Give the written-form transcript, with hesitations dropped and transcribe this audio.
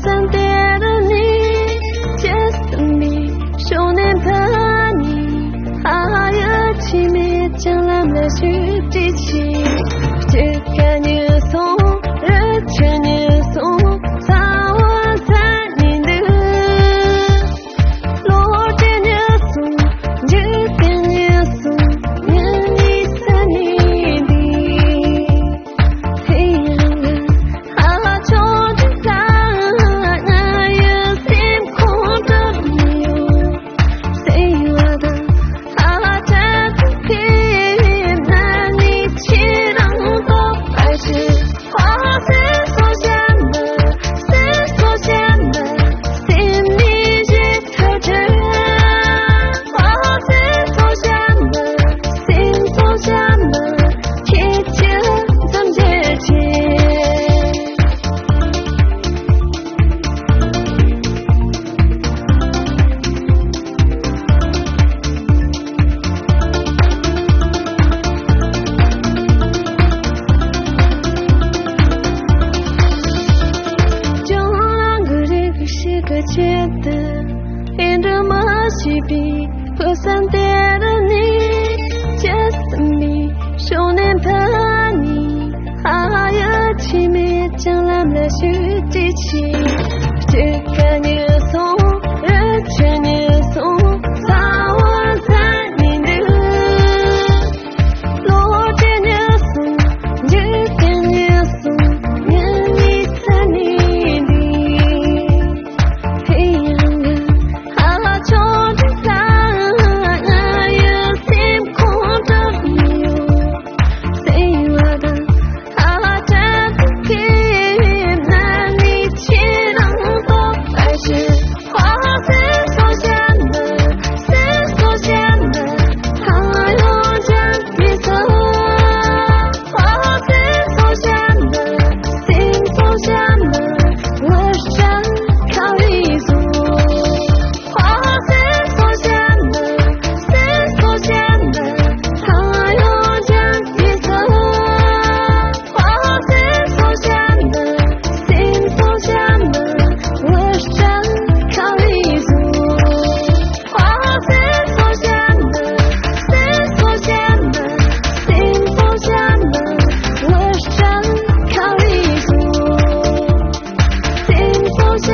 散跌的你，街灯里少年的你，还有凄美江南的雪地起，这个你送，热情你送，在我在你的，落地你送，这个你送，年你在你的，黑人人，哈秋的他，我有心空的你有，谁我的，哈这个皮，那你气让多还是花是所想的，是所想的，心里是特质，花是所想的，心所想的，一切怎解决？就让个这个是个觉得，沿着马西比和散跌的你，街灯里少年的你，还有凄美江南的雪地起，这个你送，热情你送，在我在你的，落地你送，这个你送，年你在你的，黑人人，哈秋的他，我有心空的你有，谁我的，哈这个皮，那你气让多还是花是所想的，是所想的，还有这颜色，花是所想的，心所想的，我想靠你做，花是所想的，是所想的，还有这颜色，花是所想的，心所想的，我想靠你做，花是所想的，是所想的，心所想的，我想靠你做，心所想。